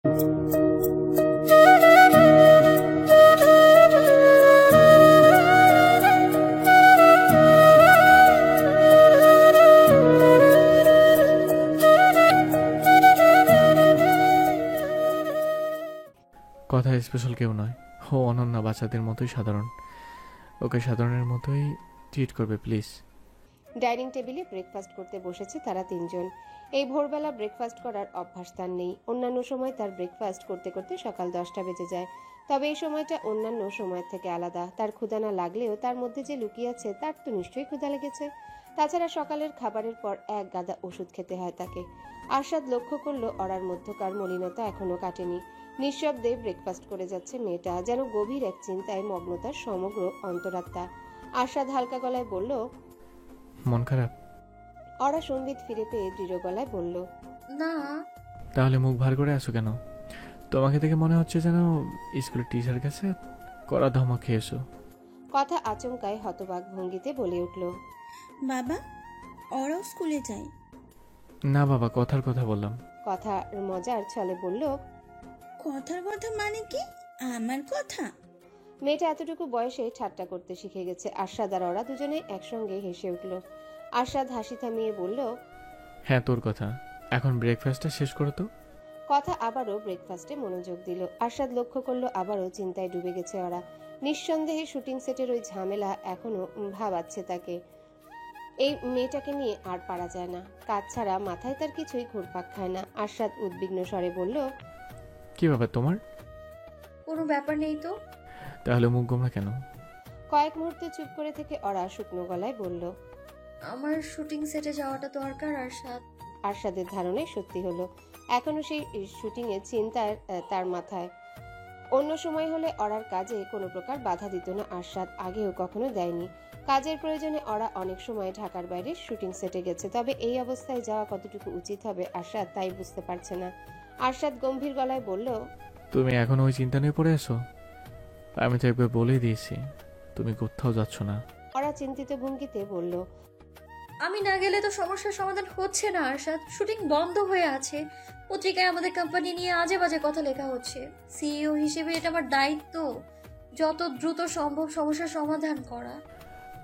কথা স্পেশাল কেউ নয়, ও অনন্যা বাচ্চাদের মতোই সাধারণ। ওকে সাধারণের মতোই ট্রিট করবে প্লিজ। ডাইনিং টেবিলে ব্রেকফাস্ট করতে বসেছে তারা তিনজন। এই ভোরবেলা ব্রেকফাস্ট করার অভ্যাস তার নেই। অন্যান্য সময় তার ব্রেকফাস্ট করতে করতে সকাল 10টা বেজে যায়। তবে এই সময়টা অন্যান্য সময়ের থেকে আলাদা। তার ক্ষুধা না লাগলেও তার মধ্যে যে লুকিয়ে আছে তার তো নিশ্চয়ই ক্ষুধা লেগেছে। তাছাড়া সকালের খাবারের পর এক গাদা ওষুধ খেতে হয় তাকে। আরশাদ লক্ষ্য করলো অরার মধ্যকার মলিনতা এখনো কাটেনি। নিঃশব্দে ব্রেকফাস্ট করে যাচ্ছে মেয়েটা, যেন গভীর এক চিন্তায় মগ্ন তার সমগ্র অন্তরাত্মা। আরশাদ হালকা গলায় বলল, মন খারাপ? অরা সংগীত ফিরে পেয়ে দৃঢ় গলায় বলল, না। তাহলে মুখ ভার করে আসো কেন? তোমাকে দেখে মনে হচ্ছে যেন স্কুলের টিচার কাছে কড়া ধমক খেয়েছো। কথা আচমকায় হতবাক ভঙ্গিতে বলে উঠল, বাবা, ওরাও স্কুলে যায়? না বাবা, কথার কথা বললাম। কথা মজার ছলে বলল, কথার কথা মানে কি? আমার কথা? মেয়েটা এতটুকু বয়সে ঠাট্টা করতে শিখে গেছে। আরশাদ আর ওরা দুজনে একসঙ্গে হেসে উঠল। আরশাদ হাসি থামিয়ে বলল, হ্যাঁ তোর কথা। এখন ব্রেকফাস্টটা শেষ করো তো। কথা আবারও ব্রেকফাস্টে মনোযোগ দিল। আরশাদ লক্ষ্য করলো আবারও চিন্তায় ডুবে গেছে ওরা। নিঃসন্দেহে শুটিং সেটের ওই ঝামেলা এখনো ভাবাচ্ছে তাকে। এই মেয়েটাকে নিয়ে আর পারা যায় না। কাজ ছাড়া মাথায় তার কিছুই ঘুরপাক খায় না। আরশাদ উদ্বিগ্ন স্বরে বলল, কি ব্যাপার তোমার? কোনো ব্যাপার নেই তো। তাহলে মুখ গোমরা কেন? কয়েক মুহূর্তে চুপ করে থেকে ওরা শুকনো গলায় বলল, আমার শুটিং সেটে যাওয়াটা দরকার আরশাদ। আরশাদের ধারণাই সত্যি হলো। এখনো সেই শুটিং এর চিন্তার তার মাথায়। অন্য সময় হলে অরার কাজে কোনো প্রকার বাধা দিত না আরশাদ, আগেও কখনো দেয়নি। কাজের প্রয়োজনে ওরা অনেক সময় ঢাকার বাইরে শুটিং সেটে গেছে। তবে এই অবস্থায় যাওয়া কতটুকু উচিত হবে আরশাদ তাই বুঝতে পারছে না। আরশাদ গম্ভীর গলায় বলল, তুমি এখন ওই চিন্তা নিয়ে পড়ে আছো? আমি তো একবার বলেই দিয়েছি তুমি কোথাও যাচ্ছ না। ওরা চিন্তিত ভঙ্গিতে বলল, আমি না গেলে তো সমস্যার সমাধান হচ্ছে না আরশাদ। শুটিং বন্ধ হয়ে আছে। পত্রিকায় আমাদের কোম্পানি নিয়ে আজে বাজে কথা লেখা হচ্ছে। সিইও হিসেবে এটা আমার দায়িত্ব, যত দ্রুত সম্ভব সমস্যার সমাধান করা।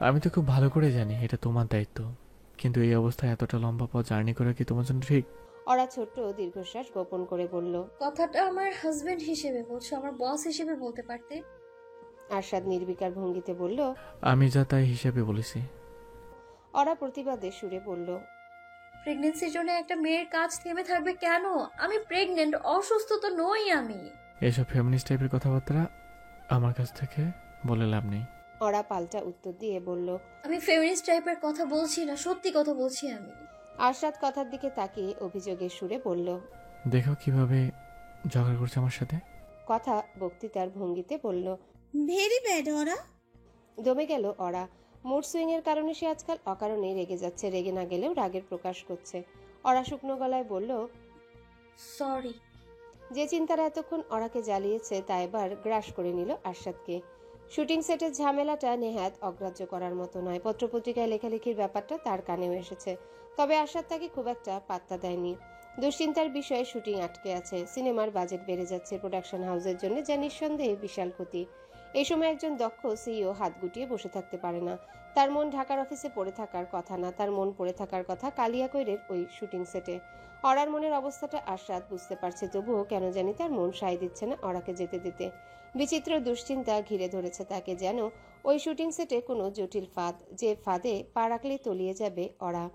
আমি তো খুব ভালো করে জানি এটা তোমার দায়িত্ব, কিন্তু এই অবস্থায় এতটা লম্বা পথ জার্নি করা কি তোমার জন্য ঠিক? ওরা ছোট্ট দীর্ঘশ্বাস গোপন করে বলল, কথাটা আমার হাজবেন্ড হিসেবে বলছো, আমার বস হিসেবে বলতে পারতে। আরশাদ নির্বিকার ভঙ্গিতে বলল, আমি যা তাই হিসেবে বলেছি। ওরা প্রতিবাদে সুরে বলল, প্রেগন্যান্সির জন্য একটা মেয়ের কাজ থেমে থাকবে কেন? আমি প্রেগনেন্ট, অসুস্থ তো নই আমি। এসব ফেমিনিস্ট টাইপের কথাবার্তা আমার কাছ থেকে বলে লাভ নেই। ওরা পাল্টা উত্তর দিয়ে বলল, আমি ফেমিনিস্ট টাইপের কথা বলছি না, সত্যি কথা বলছি আমি। আরশাদ কথার দিকে তাকিয়ে অভিযোগের সুরে বলল, দেখো কিভাবে ঝগড়া করছে আমার সাথে। কথা বক্তৃতার ভঙ্গিতে বলল, ভেরি ব্যাড ওরা। দমে গেল ওরা। মুড সুইং এর কারণে সে আজকাল অকারণেই রেগে যাচ্ছে। রেগে না গেলেও রাগের প্রকাশ করছে। ওরা শুকনো গলায় বলল, সরি। যে চিন্তারা এতক্ষণ ওরাকে জ্বালিয়েছে তা এবার গ্রাস করে নিল আরশাদকে। শুটিং সেটের ঝামেলাটা নেহাত অগ্রাহ্য করার মতো নয়। পত্রপত্রিকায় লেখালেখির ব্যাপারটা তার কানেও এসেছে। তবে আরশাদ তাকে খুব একটা পাত্তা দেয়নি। দুশ্চিন্তার বিষয়ে শুটিং আটকে আছে। সিনেমার বাজেট বেড়ে যাচ্ছে প্রোডাকশন হাউসের জন্য, যা নিঃসন্দেহে বিশাল ক্ষতি। এই সময় একজন দক্ষ সিইও হাত গুটিয়ে বসে থাকতে পারে না। তার মন ঢাকার অফিসে পড়ে থাকার কথা না, তার মন পড়ে থাকার কথা কালিয়াকৈরের ওই শুটিং সেটে। অরার মনের অবস্থাটা আরশাদ বুঝতে পারছে, তবুও কেন জানি তার মন সায় দিচ্ছে না অরাকে যেতে দিতে। বিচিত্র দুশ্চিন্তা ঘিরে ধরেছে তাকে, যেন ওই শুটিং সেটে কোনো জটিল ফাঁদ, যে ফাঁদে পা রাখলে তলিয়ে যাবে অরা।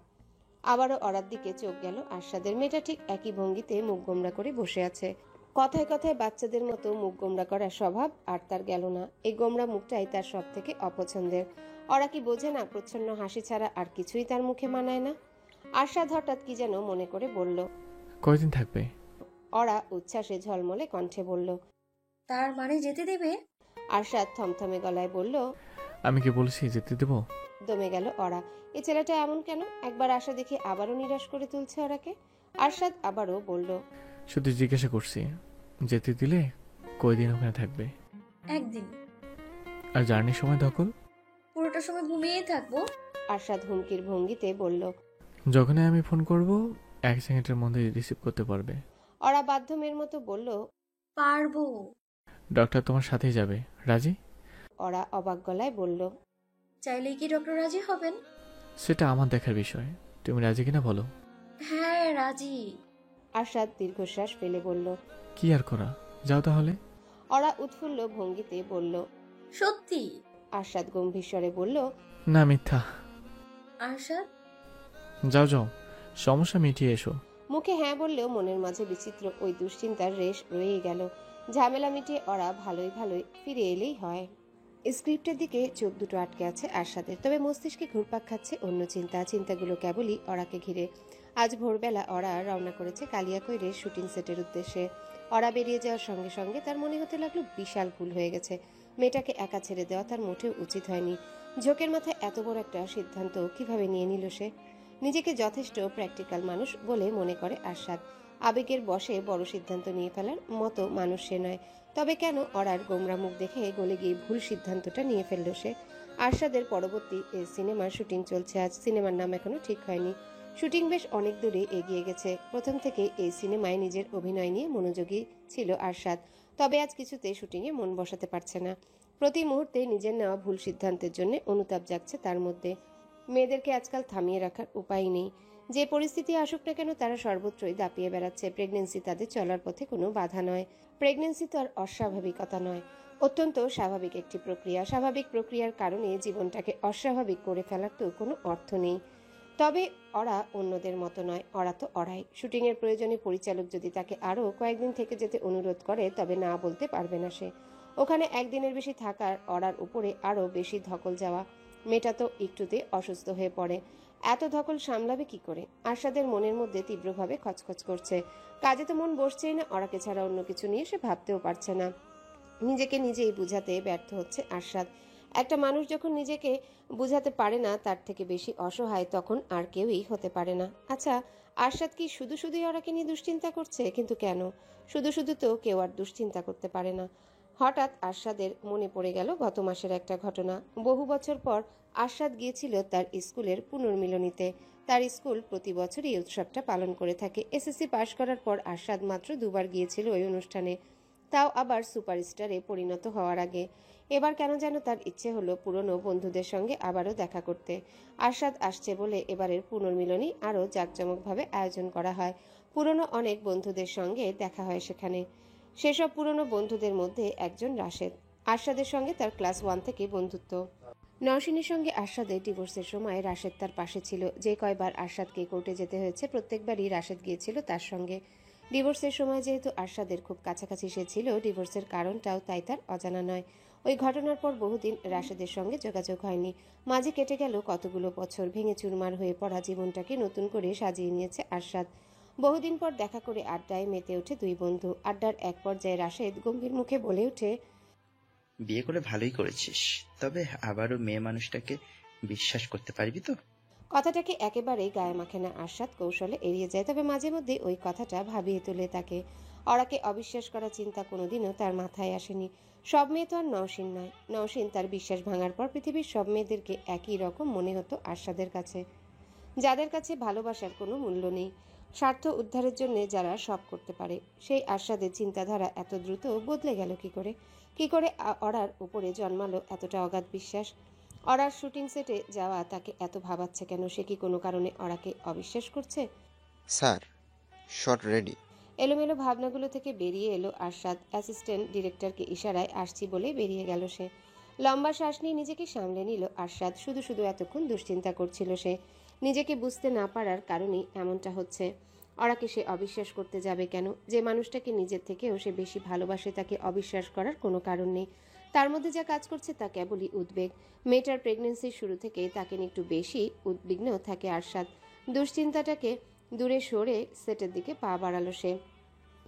আবারও অরার দিকে চোখ গেল আরশাদের। মেয়েটা ঠিক একই ভঙ্গিতে মুখ গোমরা করে বসে আছে। কথায় কথায় বাচ্চাদের মতো মুখ গোমরা করার স্বভাব আর তার গেল না। এই গোমরা মুখটাই তার সব থেকে অপছন্দের। অরা কি বোঝে না প্রচ্ছন্ন হাসি ছাড়া আর কিছুই তার মুখে মানায় না? আরশাদ হঠাৎ কি যেন মনে করে বলল, কয়দিন থাকবে? অরা উচ্ছ্বাসে ঝলমলে কণ্ঠে বলল, তার মানে যেতে দেবে? আরশাদ থমথমে গলায় বলল, আমি কি বলছি যেতে দেবো? দমে গেল অরা। এই ছেলেটা এমন কেন? একবার আশা দেখে আবারও নিরাশ করে তুলছে ওরাকে। আরশাদ আবারও বলল, শুধু জিজ্ঞাসা করছি যেতে দিলে কয়দিন ওখানে থাকবে? একদিন। আর জার্নির সময় দখল? পুরোটা সময় ঘুমিয়েই থাকবো। আরশাদ হুমকির ভঙ্গিতে বলল। যখনই আমি ফোন করব 1 সেকেন্ডের মধ্যে রিসিভ করতে পারবে। ওরা বাধ্যমের মতো বলল। পারবো। ডক্টর তোমার সাথেই যাবে, রাজি? ওরা অবাক গলায় বলল। চাইলেই কি ডক্টর রাজি হবেন? সেটা আমার দেখার বিষয়। তুমি রাজি কিনা বলো। হ্যাঁ রাজি। আরশাদ দীর্ঘশ্বাস ফেলে বলল। কি আর করা, যাও তাহলে। ওরা উৎফুল্ল ভঙ্গিতে বলল। সত্যি? আরশাদ গম্ভীর স্বরে বলল। না, মিথ্যা। আরশাদ? যাও যাও, সমস্যা মিটিয়ে এসো। মুখে হ্যাঁ বললেও মনের মাঝে বিচিত্র ওই দুশ্চিন্তার রেশ রয়েই গেল। ঝামেলা মিটিয়ে ওরা ভালোই ভালোই ফিরে এলেই হয়। স্ক্রিপ্টের দিকে চোখ দুটো আটকে আছে আরশাদের, তবে মস্তিষ্কে ঘুরপাক খাচ্ছে অন্য চিন্তাগুলো কেবলই ওরাকে ঘিরে। আজ ভোরবেলা ওরা রওনা করেছে কালিয়াকৈরের শুটিং সেটের উদ্দেশ্যে। ওরা বেরিয়ে যাওয়ার সঙ্গে সঙ্গে তার মনে হতে লাগলো বিশাল ভুল হয়ে গেছে। মেয়েটাকে একা ছেড়ে দেওয়া তার মোটেও উচিত হয়নি। ঝোঁকের মাথায় এত বড় একটা সিদ্ধান্ত কিভাবে নিয়ে নিল সে? নিজেকে যথেষ্ট প্র্যাকটিক্যাল মানুষ বলে মনে করে আরশাদ। আবেগের বশে বড় সিদ্ধান্ত নিয়ে ফেলার মতো মানুষ সে নয়। তবে কেন ওরার গোমরা মুখ দেখে গলে গিয়ে ভুল সিদ্ধান্তটা নিয়ে ফেলল সে? আরশাদের পরবর্তী সিনেমার শুটিং চলছে আজ। সিনেমার নাম এখনো ঠিক হয়নি। শুটিং বেশ অনেক দূরে এগিয়ে গেছে। প্রথম থেকে এই সিনেমায় নিজের অভিনয় নিয়ে মনোযোগী ছিল আরশাদ, তবে আজ কিছুতে শুটিংয়ে মন বসাতে পারছে না। প্রতি মুহূর্তে নিজের নেওয়া ভুল সিদ্ধান্তের জন্য অনুতাপ জাগছে তার মধ্যে। মেয়েদেরকে আজকাল থামিয়ে রাখার উপায় নেই। যে পরিস্থিতি আসুক না কেন তারা সর্বত্রই দাপিয়ে বেড়াচ্ছে। প্রেগনেন্সি তাদের চলার পথে কোনো বাধা নয়। প্রেগনেন্সি তো আর অস্বাভাবিকতা নয়, অত্যন্ত স্বাভাবিক একটি প্রক্রিয়া। স্বাভাবিক প্রক্রিয়ার কারণে জীবনটাকে অস্বাভাবিক করে ফেলার তো কোনো অর্থ নেই। তবে ওরা অন্যদের মতো নয়, ওরা তো ওরাই। শুটিংয়ের প্রয়োজনে পরিচালক যদি তাকে আরও কয়েকদিন থেকে যেতে অনুরোধ করে তবে না বলতে পারবে না সে। ওখানে একদিনের বেশি থাকার ওরার উপরে আরও বেশি ধকল যাওয়া। মেয়েটা তো একটুতে অসুস্থ হয়ে পড়ে, এত ধকল সামলাবে কি করে? আরশাদের মনের মধ্যে তীব্রভাবে খচখচ করছে। কাজে তো মন বসছেই না, ওরাকে ছাড়া অন্য কিছু নিয়ে সে ভাবতেও পারছে না। নিজেকে নিজেই বুঝাতে ব্যর্থ হচ্ছে আরশাদ। একটা মানুষ যখন নিজেকে বুঝাতে পারে না তার থেকে বেশি অসহায় তখন আর কেউই হতে পারে না। আচ্ছা, আরশাদ কি শুধু শুধুই ওরাকে নিয়ে দুশ্চিন্তা করছে? কিন্তু কেন? শুধু শুধু তো কেউ আর দুশ্চিন্তা করতে পারে না। হঠাৎ আরশাদের মনে পড়ে গেল গত মাসের একটা ঘটনা। বহু বছর পর আরশাদ গিয়েছিল তার স্কুলের পুনর্মিলনীতে। তার স্কুল প্রতি বছরই এই উৎসবটা পালন করে থাকে। এসএসসি পাশ করার পর আরশাদ মাত্র দুবার গিয়েছিল ওই অনুষ্ঠানে, তাও আবার সুপারস্টারে পরিণত হওয়ার আগে। এবার কেন যেন তার ইচ্ছে হলো পুরনো বন্ধুদের সঙ্গে আবারও দেখা করতে। আরশাদ আসছে বলে এবারের পুনর্মিলনী আরও জাঁকজমকভাবে আয়োজন করা হয়। পুরনো অনেক বন্ধুদের সঙ্গে দেখা হয় সেখানে। সেসব পুরনো বন্ধুদের মধ্যে একজন রাশেদ। আরশাদের সঙ্গে তার ক্লাস 1 থেকে বন্ধুত্ব। নওশিনের সঙ্গে আরশাদের ডিভোর্সের সময় রাশেদ তার পাশে ছিল। যে কয়বার আরশাদকে কোর্টে যেতে হয়েছে প্রত্যেকবারই রাশেদ গিয়েছিল তার সঙ্গে। ডিভোর্সের সময় যেহেতু আরশাদের খুব কাছাকাছি সে ছিল, ডিভোর্সের কারণটাও তাই তার অজানা নয়। ওই ঘটনার পর বহুদিন রাশেদের সঙ্গে যোগাযোগ হয়নি। মাঝে কেটে গেল কতগুলো বছর। ভেঙে চুরমার হয়ে পড়া জীবনটাকে নতুন করে সাজিয়ে নিয়েছে আরশাদ। বহুদিন পর দেখা করে আড্ডায় মেতে ওঠে দুই বন্ধু। আড্ডার এক পর্যায়ে রাশেদ গম্ভীর মুখে বলে ওঠে, বিয়ে করে ভালোই করেছিস, তবে আবারও মেয়ে মানুষটাকে বিশ্বাস করতে পারবি তো? কথাটাকে একেবারেই গায়ে মাখে না আরশাদ, কৌশলে এড়িয়ে যায়। তবে মাঝে মধ্যে ওই কথাটা ভাবিয়ে তোলে তাকে। ওরাকে অবিশ্বাস করার চিন্তা কোনোদিনও তার মাথায় আসেনি। সব মেয়ে তো আর নওশিন নয়। নওশিন তার বিশ্বাস ভাঙার পর পৃথিবীর সব মেয়েদেরকে একই রকম মনে হতো আরশাদের কাছে, যাদের কাছে ভালোবাসার কোনো মূল্য নেই, স্বার্থ উদ্ধারের জন্য যারা সব করতে পারে। সেই আরশাদের চিন্তাধারা এত দ্রুত বদলে গেল কি করে? ওরার উপরে জন্মালো এতটা অগাধ বিশ্বাস? ওরার শুটিং সেটে যাওয়া তাকে এত ভাবাচ্ছে কেন? সে কি কোনো কারণে ওরাকে অবিশ্বাস করছে? Sir, shot ready. এলোমেলো ভাবনাগুলো থেকে বেরিয়ে এলো আরশাদ। অ্যাসিস্ট্যান্ট ডিরেক্টরকে ইশারায় আসছি বলে বেরিয়ে গেল সে। লম্বা শ্বাস নিয়ে নিজেকে সামলে নিল আরশাদ। শুধু শুধু এতক্ষণ দুশ্চিন্তা করছিল সে। নিজেকে বুঝতে না পারার কারণেই এমনটা হচ্ছে। ওরাকে সে অবিশ্বাস করতে যাবে কেন? যে মানুষটাকে নিজের থেকেও সে বেশি ভালোবাসে তাকে অবিশ্বাস করার কোনো কারণ নেই। তার মধ্যে যা কাজ করছে তা কেবলই উদ্বেগ। মেয়েটার প্রেগনেন্সির শুরু থেকে তাকে নিয়ে একটু বেশি উদ্বিগ্ন থাকে আরশাদ। দুশ্চিন্তাটাকে দূরে সরে সেটের দিকে পা বাড়ালো সে।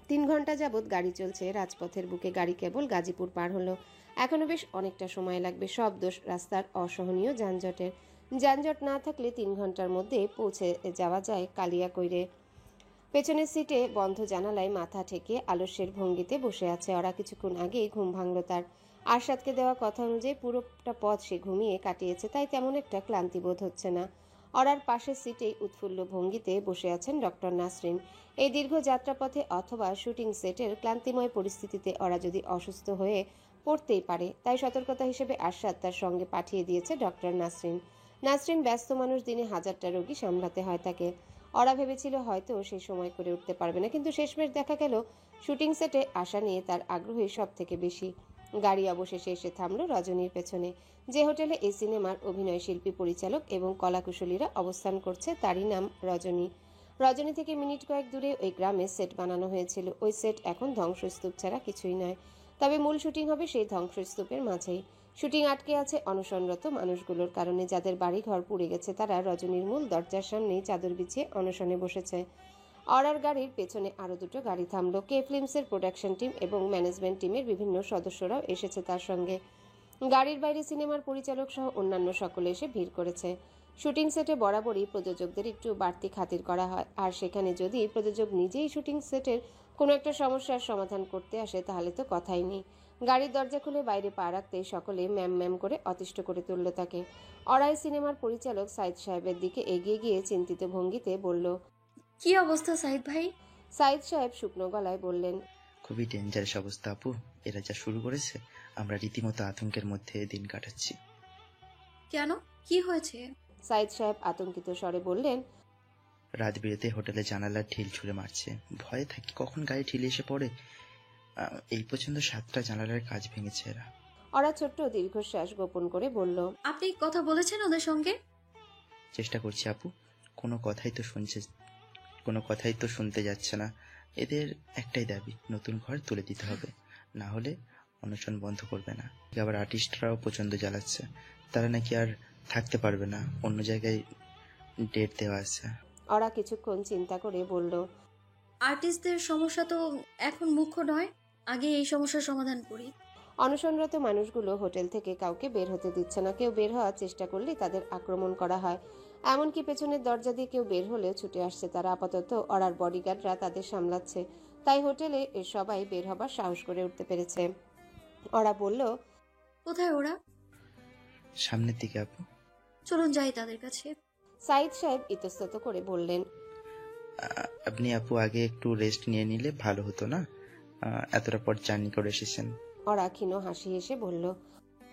3 ঘন্টা যাবৎ গাড়ি চলছে রাজপথের বুকে। গাড়ি কেবল গাজীপুর পার হলো। এখনো বেশ অনেকটা সময় লাগবে। সব দোষ রাস্তার অসহনীয় যানজটের। যানজট না থাকলে 3 ঘন্টার মধ্যে পৌঁছে যাওয়া যায় কালিয়াকৈরে। পেছনের সিটে বন্ধ জানালায় মাথা ঠেকিয়ে আলস্যের ভঙ্গিতে বসে আছে ওরা। কিছুক্ষণ আগেই ঘুম ভাঙল তার। আরশাদকে দেওয়া কথা অনুযায়ী পুরোটা পথ সে ঘুমিয়ে কাটিয়েছে, তাই তেমন একটা ক্লান্তি বোধ হচ্ছে না। অরার পাশের সিটেই উৎফুল্ল ভঙ্গিতে বসে আছেন ডক্টর নাসরিন। এই দীর্ঘ যাত্রাপথে অথবা শুটিং সেটের ক্লান্তিময় পরিস্থিতিতে অরা যদি অসুস্থ হয়ে পড়তেই পারে, তাই সতর্কতা হিসেবে আরশাদ তার সঙ্গে পাঠিয়ে দিয়েছে ডক্টর নাসরিন। নাসরিন ব্যস্ত মানুষ, দিনে হাজারটা রোগী সামলাতে হয় তাকে। অরা ভেবেছিল হয়তো সে সময় করে উঠতে পারবে না, কিন্তু শেষমেশ দেখা গেল শুটিং সেটে আসা নিয়ে তার আগ্রহী সব থেকে বেশি। গাড়ি অবশেষে এসে থামল রজনীর পেছনে। যে হোটেলে এই সিনেমার অভিনয় শিল্পী, পরিচালক এবং কলাকুশলীরা অবস্থান করছে তারই নাম রজনী। রজনী থেকে মিনিট কয়েক দূরে ওই গ্রামে সেট বানানো হয়েছিল। ওই সেট এখন ধ্বংসস্তূপ ছাড়া কিছুই নয়, তবে মূল শুটিং হবে সেই ধ্বংসস্তূপের মাঝেই। শুটিং আটকে আছে অনশনরত মানুষগুলোর কারণে। যাদের বাড়ি ঘর পুড়ে গেছে তারা রজনীর মূল দরজার সামনেই চাদর বিছিয়ে অনশনে বসেছে। অরার গাড়ির পেছনে আরও দুটো গাড়ি থামলো। কে ফিল্মসের প্রোডাকশন টিম এবং ম্যানেজমেন্ট টিমের বিভিন্ন সদস্যরাও এসেছে তার সঙ্গে। গাড়ির বাইরে সিনেমার পরিচালক সহ অন্যান্য সকলে এসে ভিড় করেছে। শুটিং সেটে বরাবরই প্রযোজকদের একটু বাড়তি খাতির করা হয়, আর সেখানে যদি প্রযোজক নিজেই শুটিং সেটের কোনো একটা সমস্যার সমাধান করতে আসে তাহলে তো কথাই নেই। গাড়ির দরজা খুলে বাইরে পা রাখতেই সকলে ম্যাম ম্যাম করে অতিষ্ঠ করে তুলল তাকে। অরাই সিনেমার পরিচালক সাইদ সাহেবের দিকে এগিয়ে গিয়ে চিন্তিত ভঙ্গিতে বলল, কি অবস্থা সাইদ ভাই? সাইদ সাহেব শুকনো গলায় বললেন, খুবই ডেঞ্জারাস অবস্থা আপু। এরা যা শুরু করেছে, আমরা রীতিমতো আতঙ্কের মধ্যে দিন কাটাচ্ছি। কেন, কি হয়েছে? সাইদ সাহেব আতঙ্কিত স্বরে বললেন, রাত বিরেতে হোটেলে জানালার ঢিল ছুঁড়ে মারছে। ভয়ে থাকি কখন গায়ে ঢিল এসে পড়ে। এই পর্যন্ত 7টা জানালার কাজ ভেঙেছে এরা। অরা ছোট্ট দীর্ঘশ্বাস গোপন করে বলল, আপনি কথা বলেছেন ওদের সঙ্গে? চেষ্টা করছি আপু, কোনো কথাই তো শুনতে যাচ্ছে না। এদের একটাই দাবি, নতুন ঘর তুলে দিতে হবে, না হলে অনশন বন্ধ করবে না। আবার আর্টিস্টরাও প্রচন্ড জ্বালাচ্ছে, তারা নাকি আর থাকতে পারবে না, অন্য জায়গায় ডেট দেওয়া আছে। অরা কিছুক্ষণ চিন্তা করে বলল, আর্টিস্টদের সমস্যা তো এখন মুখ্য নয়, আগে এই সমস্যার সমাধান করি। অনশনরত মানুষগুলো হোটেল থেকে কাউকে বের হতে দিচ্ছে না। কেউ বের হওয়ার চেষ্টা করলে তাদের আক্রমণ করা হয়। এমনকি পেছনের দরজা দিয়ে কেউ বের হলেও ছুটে আসছে তারা। আপাতত অরার বডিগার্ডরা তাদের সামলাচ্ছে, তাই হোটেলে সবাই বের হবার সাহস করে উঠতে পেরেছে। অরা বলল, কোথায় ওরা? সামনের দিকে আপু। চলুন যাই তাদের কাছে। সাইদ সাহেব ইতস্তত করে বললেন, আপনি আপু আগে একটু রেস্ট নিয়ে নিলে ভালো হতো না? এতটা পর জার্নি করে এসেছেন। অরা ক্ষীণ হাসি হেসে বলল,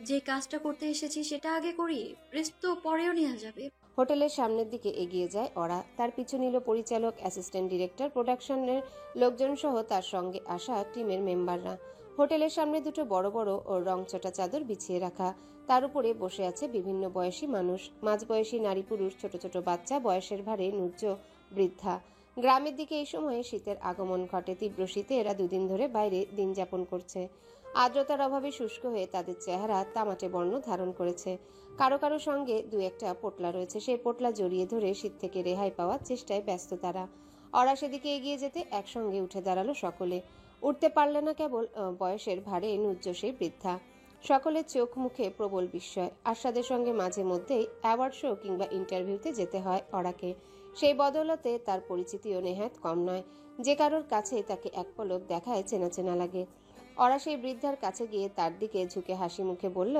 যে কাজটা করতে এসেছি সেটা আগে করি, রেস্ট তো পরেও নেওয়া যাবে। হোটেলের সামনের দিকে এগিয়ে যায় অরা। তার পিছু নিল পরিচালক, অ্যাসিস্ট্যান্ট ডিরেক্টর, প্রোডাকশনের লোকজন সহ তার সঙ্গে আসা টিমের মেম্বাররা। হোটেলের সামনে দুটো বড় বড় ও রংচটা চাদর বিছিয়ে রাখা, তার উপরে বসে আছে বিভিন্ন বয়সী মানুষ, মাঝবয়সী নারী পুরুষ, ছোট ছোট বাচ্চা, বয়সের ভারে নুর্য বৃদ্ধা। গ্রামের দিকে এই সময়ে শীতের আগমন ঘটে। তীব্র শীতে এরা দুদিন ধরে বাইরে দিন যাপন করছে। আর্দ্রতার অভাবে শুষ্ক হয়ে তাদের চেহারা তামাটে বর্ণ ধারণ করেছে। কারো কারো সঙ্গে দু একটা পোটলা রয়েছে, সেই পোটলা জড়িয়ে ধরে শীত থেকে রেহাই পাওয়ার চেষ্টায় ব্যস্ত তারা। অরা সেদিকে এগিয়ে যেতে একসঙ্গে উঠে দাঁড়ালো সকলে। উঠতে পারলে না কেবল বয়সের ভারে নুজ্জ সেই বৃদ্ধা। সকলের চোখ মুখে প্রবল বিস্ময়। আস্বাদের সঙ্গে মাঝে মধ্যেই অ্যাওয়ার্ড শো কিংবা ইন্টারভিউতে যেতে হয় অরাকে। সেই বদৌলতে তার পরিচিতিও নেহাত কম নয়। যে কারোর কাছে তাকে এক পলক দেখায় চেনা চেনা লাগে। অরা সেই বৃদ্ধার কাছে গিয়ে তার দিকে ঝুঁকে হাসি মুখে বলল,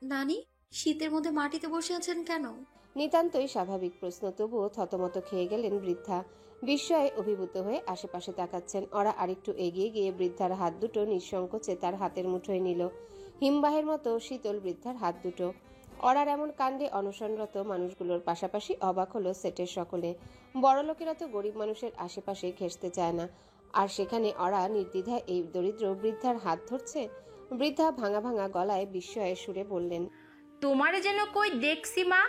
নানি, শীতের মধ্যে মাটিতে বসে আছেন কেন? নিতান্তই স্বাভাবিক প্রশ্ন, তবুও থতমত খেয়ে গেলেন বৃদ্ধা। বিস্ময়ে অভিভূত হয়ে আশেপাশে তাকাচ্ছেন। অরা আরেকটু এগিয়ে গিয়ে বৃদ্ধার হাত দুটো নিঃসংকোচে তার হাতের মুঠোয় নিল। হিমবাহের মতো শীতল বৃদ্ধার হাত দুটো। অরার এমন কাণ্ডে অনশনরত মানুষগুলোর পাশাপাশি অবাক হলো সেটের সকলে। বড়লোকেরা তো গরিব মানুষের আশেপাশে ঘেঁষতে চায় না, আর সেখানে অরা নির্দ্বিধায় এই দরিদ্র বৃদ্ধার হাত ধরছে। বৃদ্ধা ভাঙা ভাঙা গলায় বিস্ময়ের সুরে বললেন, তোমারে যেন কই দেখছি মা।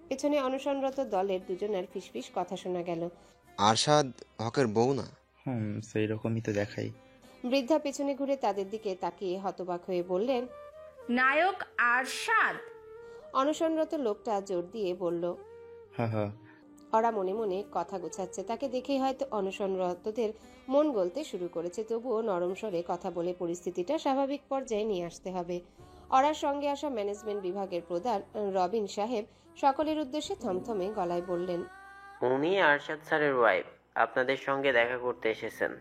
পেছনে অনশনরত দলের দুজনের ফিসফিস কথা শোনা গেল, আরশাদ হকের বউ না? সেই রকমই তো দেখাই। বৃদ্ধা পেছনে ঘুরে তাদের দিকে তাকিয়ে হতবাক হয়ে বললেন, নায়ক আরশাদ? অনশনরত লোকটা জোর দিয়ে বলল। হা। অরা মনে মনে কথা গোছাচ্ছে। তাকে দেখেই হয়তো অনশনরতদের মন গলতে শুরু করেছে, তবুও নরম স্বরে কথা বলে পরিস্থিতিটা স্বাভাবিক পর্যায়ে নিয়ে আসতে হবে। অরার সঙ্গে আসা ম্যানেজমেন্ট বিভাগের প্রধান রবিন সাহেব সকলের উদ্দেশ্যে থমথমে গলায় বললেন, উনি আরশাদ স্যারের ওয়াইফ, আপনাদের সঙ্গে দেখা করতে এসেছেন।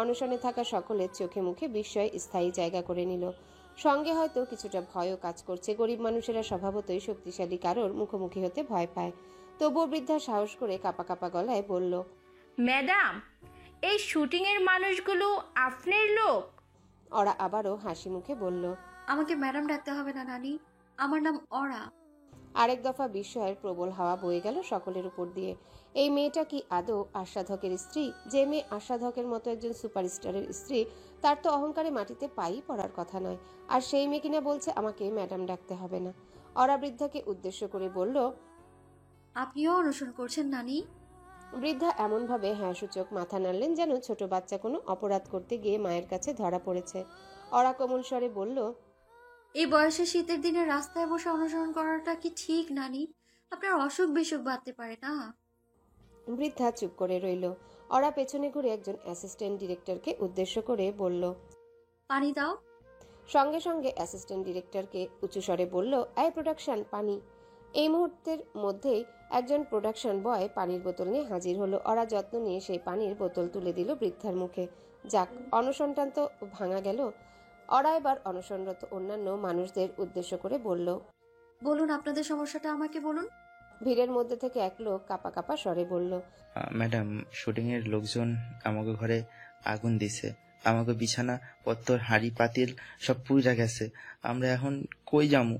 অনশনে থাকা সকলের চোখে মুখে বিস্ময় স্থায়ী জায়গা করে নিল। সঙ্গে হয়তো কিছুটা ভয়ও কাজ করছে। গরিব মানুষেরা স্বভাবতই শক্তিশালী কারোর মুখোমুখি হতে ভয় পায়। তবুও বৃদ্ধা সাহস করে কাঁপা কাঁপা গলায় বলল, ম্যাডাম, এই শুটিংয়ের মানুষগুলো আপনার লোক? অরা আবারও হাসি মুখে বলল। আমাকে ম্যাডাম ডাকতে হবে না নানি, আমার নাম অরা। আরেক দফা বিস্ময়ের প্রবল হাওয়া বয়ে গেল সকলের উপর দিয়ে। এই মেয়েটা কি আদৌ আশাদ হকের স্ত্রী? যে মেয়ে আশাদ হকের মতো একজন সুপারস্টারের স্ত্রী, তার তো অহংকারে মাটিতে পাই পড়ার কথা নয়। আর সেই মেয়ে কিনা বলছে আমাকে ম্যাডাম ডাকতে হবে না। অরা বৃদ্ধাকে উদ্দেশ্য করে বলল। আপনিও অনুসরণ করছেন নানি? বৃদ্ধা এমনভাবে হ্যাঁ সূচক মাথা নাড়লেন যেন ছোট বাচ্চা কোনো অপরাধ করতে গিয়ে মায়ের কাছে ধরা পড়েছে। অরা কোমল স্বরে বলল, এই বয়সে শীতের দিনে রাস্তায় বসে অনুসরণ করাটা কি ঠিক নানি? আপনার অসুখ বিসুখ বাড়তে পারে না? বৃদ্ধা চুপ করে রইল। অরা পেছনে ঘুরে একজন অ্যাসিস্ট্যান্ট ডিরেক্টরকে উদ্দেশ্য করে বলল। পানি দাও। সঙ্গে সঙ্গে অ্যাসিস্ট্যান্ট ডিরেক্টরকে উঁচু স্বরে বলল, এই প্রোডাকশন পানি। এই মুহূর্তের মধ্যেই একজন প্রোডাকশন বয় পানির বোতল নিয়ে হাজির হলো। ওরা যত্ন নিয়ে সেই পানির বোতল তুলে দিল বৃদ্ধার মুখে। যাক, অনশনটান তো ভাঙা গেল। ওরা এবার অনশনরত অন্যান্য মানুষদের উদ্দেশ্য করে বলল, বলুন আপনাদের সমস্যাটা আমাকে বলুন। ভিড়ের মধ্যে থেকে এক লোক কাপা কাপা স্বরে বলল, ম্যাডাম, শুটিংয়ের লোকজন আমাকে ঘরে আগুন দিছে। আমাকে বিছানা পত্তর হাঁড়ি পাতিল সব পুড়ে গেছে। আমরা এখন কই যামু?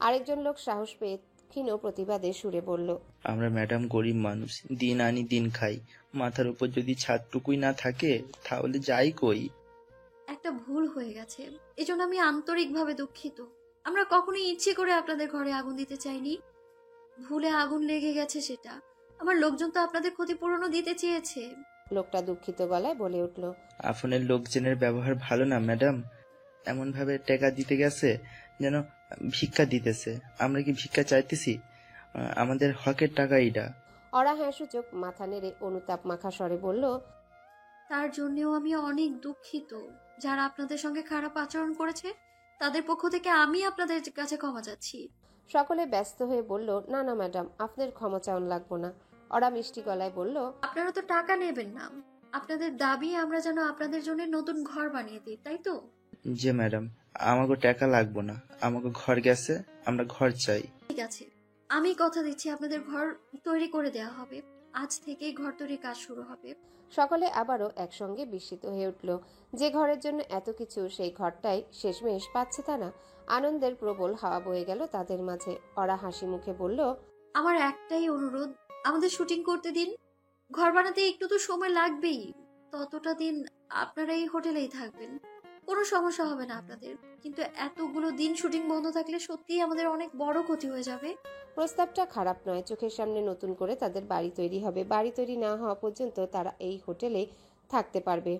আরেকজন লোক সাহস পেয়ে ক্ষীণ প্রতিবাদে সুরে বলল, আমরা ম্যাডাম গরিব মানুষ, দিন আনি দিন খাই। মাথার উপর যদি ছাদটুকুই না থাকে তাহলে যাই কই? একটা ভুল হয়ে গেছে, এজন্য আমি আন্তরিকভাবে দুঃখিত। আমরা কখনোই ইচ্ছে করে আপনাদের ঘরে আগুন দিতে চাইনি। ভুলে আগুন লেগে গেছে সেটা। আমার লোকজন তো আপনাদের ক্ষতিপূরণও দিতে চেয়েছে। লোকটা দুঃখিত গলায় বলে উঠল, আপনার লোকজনের ব্যবহার ভালো না ম্যাডাম। এমন ভাবে টাকা দিতে গেছে যেন ভিক্ষা দিতেছে। আমরা কি ভিক্ষা চাইতেছি? আমাদের হকের টাকা এটা। অরা হ্যাঁ সূচক মাথা নেড়ে অনুতাপ মাখা স্বরে বলল, তার জন্যও আমি অনেক দুঃখিত। যারা আপনাদের সঙ্গে খারাপ আচরণ করেছে তাদের পক্ষ থেকে আমি আপনাদের কাছে ক্ষমা চাচ্ছি। সকলে ব্যস্ত হয়ে বলল, না না ম্যাডাম, আপনার ক্ষমা চাওন লাগবো না। ওরা মিষ্টি গলায় বলল, আপনারা তো টাকা নেবেন না। আপনাদের দাবি আমরা যেন আপনাদের জন্য নতুন ঘর বানিয়ে দিই, তাই তো? যে ম্যাডাম, আমাকে টাকা লাগবো না। আমাকে ঘর গেছে, আমরা ঘর চাই। ঠিক আছে, আমি কথা দিচ্ছি আপনাদের ঘর তৈরি করে দেওয়া হবে। আজ থেকেই ঘর তৈরির কাজ শুরু হবে। সকলে আবারও একসঙ্গে বিস্মিত হয়ে উঠল। যে ঘরের জন্য এত কিছু, সেই ঘরটাই শেষমেশ পাচ্ছে তারা। আনন্দের প্রবল হাওয়া বয়ে গেল তাদের মাঝে। ওরা হাসি মুখে বলল, আমার একটাই অনুরোধ, আমাদের শুটিং করতে দিন। ঘর বানাতে একটু তো সময় লাগবেই। ততটা দিন আপনারা এই হোটেলেই থাকবেন, কোনো সমস্যা হবে না আপনাদের। কিন্তু এতগুলো দিন শুটিং বন্ধ থাকলে সত্যিই আমাদের অনেক বড় ক্ষতি হয়ে যাবে। প্রস্তাবটা খারাপ নয়। চোখের সামনে নতুন করে তাদের বাড়ি তৈরি হবে। বাড়ি তৈরি না হওয়া পর্যন্ত তারা এই হোটেলে থাকতে পারবে।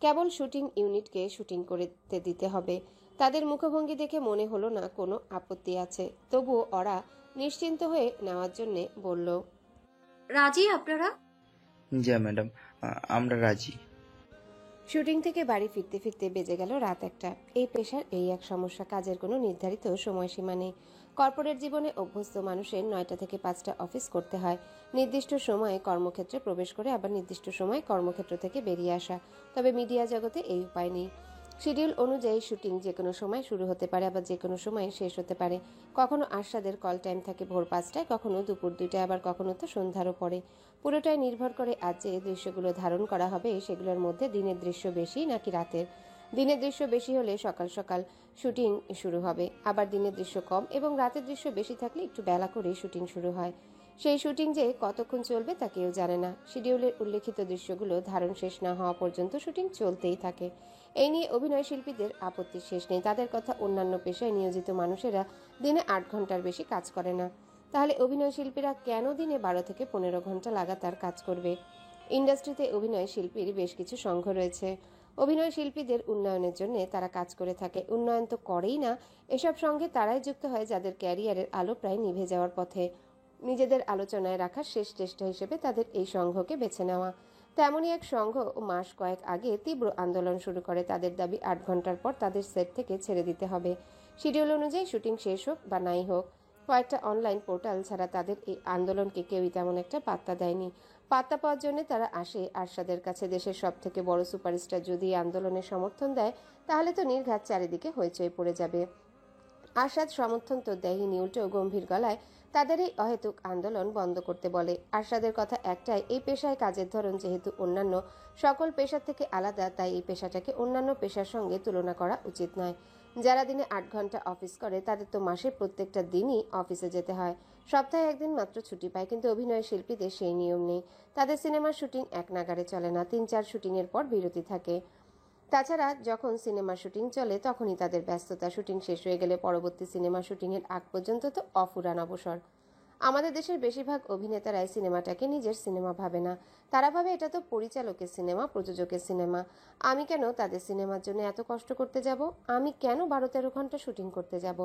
কেবল শুটিং ইউনিটকে শুটিং করতে দিতে হবে। তাদের মুখভঙ্গি দেখে মনে হলো না কোনো আপত্তি আছে। তবুও ওরা নিশ্চিন্ত হয়ে নেওয়ার জন্য বলল, রাজি আপনারা? যা ম্যাডাম, আমরা রাজি। শুটিং থেকে বাড়ি ফিরতে ফিরতে বেজে গেল রাত 1টা। এই পেশার এই এক সমস্যা, কাজের কোনো নির্ধারিত সময়সীমা নেই। কর্পোরেট জীবনে অভ্যস্ত মানুষের 9টা থেকে 5টা অফিস করতে হয়। নির্দিষ্ট সময়ে কর্মক্ষেত্রে প্রবেশ করে আবার নির্দিষ্ট সময়ে কর্মক্ষেত্র থেকে বেরিয়ে আসা। তবে মিডিয়া জগতে এই উপায় নেই। শিডিউল অনুযায়ী শুটিং যে কোনো সময় শুরু হতে পারে, আবার যে কোনো সময় শেষ হতে পারে। কখনো আরশাদের কল টাইম থাকে ভোর 5টায়, কখনো দুপুর 2টায়, আবার কখনো তো সন্ধ্যারও পরে। পুরোটাই নির্ভর করে আজ যে দৃশ্যগুলো ধারণ করা হবে সেগুলোর মধ্যে দিনের দৃশ্য বেশি নাকি রাতের। দিনের দৃশ্য বেশি হলে সকাল সকাল শুটিং শুরু হবে, আবার দিনের দৃশ্য কম এবং রাতের দৃশ্য বেশি থাকলে একটু বেলা করেই শুটিং শুরু হয়। সেই শুটিং যে কতক্ষণ চলবে তা কেউ জানে না। শিডিউলের উল্লেখিত দৃশ্যগুলো ধারণ শেষ না হওয়া পর্যন্ত শুটিং চলতেই থাকে। এই নিয়ে অভিনয় শিল্পীদের আপত্তির শেষ নেই। তাদের কথা, অন্যান্য পেশায় নিয়োজিত মানুষেরা দিনে 8 ঘন্টার বেশি কাজ করে না। তাহলে অভিনয় শিল্পীরা কেন দিনে 12 থেকে 15 ঘন্টা লাগাতার কাজ করবে? ইন্ডাস্ট্রিতে অভিনয় শিল্পীর বেশ কিছু সংঘ রয়েছে। অভিনয় শিল্পীদের উন্নয়নের জন্য তারা কাজ করে থাকে। উন্নয়ন তো করেই না, এসব সঙ্গে তারাই যুক্ত হয় যাদের ক্যারিয়ারের আলো প্রায় নিভে যাওয়ার পথে। নিজেদের আলোচনায় রাখার শেষ চেষ্টা হিসেবে তাদের এই সংঘকে বেছে নেওয়া। তেমনই এক সংঘ মাস কয়েক আগে তীব্র আন্দোলন শুরু করে। তাদের দাবি 8 ঘন্টার পর তাদের সেট থেকে ছেড়ে দিতে হবে। শিডিউল অনুযায়ী শুটিং শেষ হোক বা নাই হোক। কয়েকটা অনলাইন পোর্টাল ছাড়া তাদের এই আন্দোলনকে কেউই তেমন একটা পাত্তা দেয়নি। পাত্তা পাওয়ার জন্য তারা আসে আরশাদের কাছে। দেশের সব থেকে বড় সুপারস্টার যদি আন্দোলনের সমর্থন দেয় তাহলে তো নির্ঘাত চারিদিকে হইচই পড়ে যাবে। আরশাদ সমর্থন তো দেয়নি, উল্টো গম্ভীর গলায় তাদের এই অহেতুক আন্দোলন বন্ধ করতে বলে। আরশাদের কথা একটাই, এই পেশায় কাজের ধরন যেহেতু অন্যান্য সকল পেশার থেকে আলাদা, তাই এই পেশাটাকে অন্যান্য পেশার সঙ্গে তুলনা করা উচিত নয়। যারা দিনে 8 ঘন্টা অফিস করে তাদের তো মাসে প্রত্যেকটা দিনই অফিসে যেতে হয়, সপ্তাহে একদিন মাত্র ছুটি পায়। কিন্তু অভিনয় শিল্পীদের সেই নিয়ম নেই। তাদের সিনেমার শুটিং এক নাগারে চলে না, 3-4 শুটিংয়ের পর বিরতি থাকে। তাছাড়া যখন সিনেমার শুটিং চলে তখনই তাদের ব্যস্ততা, শুটিং শেষ হয়ে গেলে পরবর্তী সিনেমা শুটিংয়ের আগ পর্যন্ত তো অফুরান অবসর। আমাদের দেশের বেশিরভাগ অভিনেতারাই সিনেমাটাকে নিজের সিনেমা ভাবে না। তারা ভাবে এটা তো পরিচালকের সিনেমা, প্রযোজকের সিনেমা। আমি কেন তাদের সিনেমার জন্য এত কষ্ট করতে যাব? আমি কেন 12-13 ঘন্টা শুটিং করতে যাব?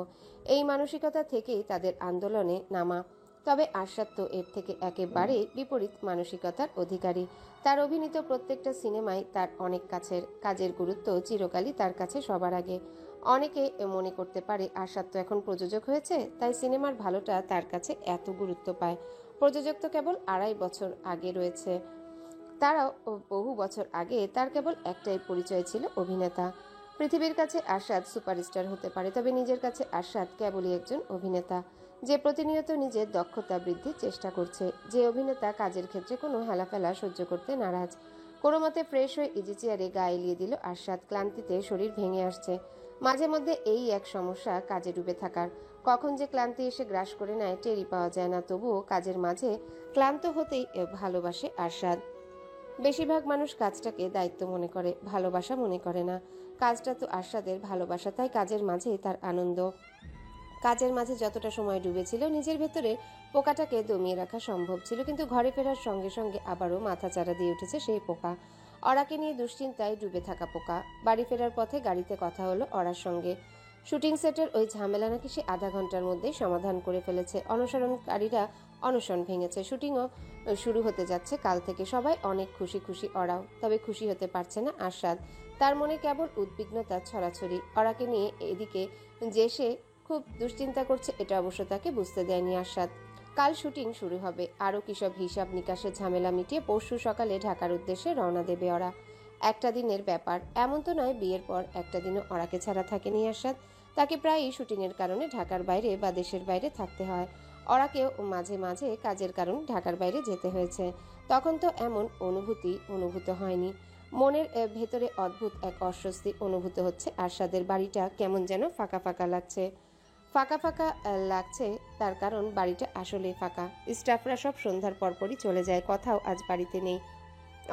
এই মানসিকতা থেকেই তাদের আন্দোলনে নামা। তবে আরশাদ তো এর থেকে একেবারে বিপরীত মানসিকতার অধিকারী। তার অভিনীত প্রত্যেকটা সিনেমায় তার অনেক কাজের গুরুত্ব চিরকালই তার কাছে সবার আগে। অনেকে মনে করতে পারে আরশাদ তো এখন প্রযোজক হয়েছে, তাই সিনেমার ভালোটা তার কাছে এত গুরুত্ব পায়। প্রযোজক তো কেবল 2.5 বছর আগে রয়েছে, তারাও বহু বছর আগে তার কেবল একটাই পরিচয় ছিল, অভিনেতা। পৃথিবীর কাছে আরশাদ সুপারস্টার হতে পারে, তবে নিজের কাছে আরশাদ কেবলই একজন অভিনেতা, যে প্রতিনিয়ত নিজের দক্ষতা বৃদ্ধির চেষ্টা করছে। যে অভিনেতা কাজের ক্ষেত্রে কোনো হেলাফেলা সহ্য করতে নারাজ। কোনো মতে ফ্রেশ হয়ে ইজি চেয়ারে গা এলিয়ে দিল আরশাদ। ক্লান্তিতে শরীর ভেঙে আসছে। মাঝে মধ্যে এই এক সমস্যা কাজে ডুবে থাকার, কখন যে ক্লান্তি এসে গ্রাস করে নেয় টেরই পাওয়া যায় না। তবুও কাজের মাঝে ক্লান্ত হতেই ভালোবাসে আরশাদ। বেশিরভাগ মানুষ কাজটাকে দায়িত্ব মনে করে, ভালোবাসা মনে করে না। কাজটা তো আরশাদের ভালোবাসা, তাই কাজের মাঝে তার আনন্দ। কাজের মাঝে যতটা সময় ডুবেছিল নিজের ভেতরে পোকাটাকে দমিয়ে রাখা সম্ভব ছিল, কিন্তু ঘরে ফেরার সঙ্গে সঙ্গে আবারও মাথাচাড়া দিয়ে উঠেছে সেই পোকা। অরাকে নিয়ে দুশ্চিন্তায় ডুবে থাকা পোকা। বাড়ি ফেরার পথে গাড়িতে কথা হলো অরার সঙ্গে। শুটিং সেটের ওই ঝামেলা নাকি সে আধা ঘন্টার মধ্যেই সমাধান করে ফেলেছে। অনুসরণকারীরা অনশন ভেঙেছে। শুটিংও শুরু হতে যাচ্ছে কাল থেকে। সবাই অনেক খুশি খুশি, অরাও। তবে খুশি হতে পারছে না আরশাদ। তার মনে কেবল উদ্বিগ্নতার ছড়াছড়ি। অরাকে নিয়ে এদিকে যে সে খুব দুশ্চিন্তা করছে, এটা অবশ্য তাকে বুঝতে দেয়নি আরশাদ। কাল শুটিং শুরু হবে। আরও কিসব হিসাব নিকাশের ঝামেলা মিটিয়ে পরশু সকালে ঢাকার উদ্দেশ্যে রওনা দেবে ওরা। একটা দিনের ব্যাপার, এমন তো নয় বিয়ের পর একটা দিনও ওরাকে ছাড়া থাকেনি আরশাদ। তাকে প্রায়ই শুটিংয়ের কারণে ঢাকার বাইরে বা দেশের বাইরে থাকতে হয়। ওরাকেও মাঝে মাঝে কাজের কারণে ঢাকার বাইরে যেতে হয়েছে। তখন তো এমন অনুভূত হয়নি। মনের ভেতরে অদ্ভুত এক অস্বস্তি অনুভূত হচ্ছে। আরশাদের বাড়িটা কেমন যেন ফাঁকা ফাঁকা লাগছে। তার কারণ বাড়িটা আসলে ফাঁকা। স্টাফরা সব সন্ধ্যার পরপরই চলে যায়, কথাও আজ বাড়িতে নেই।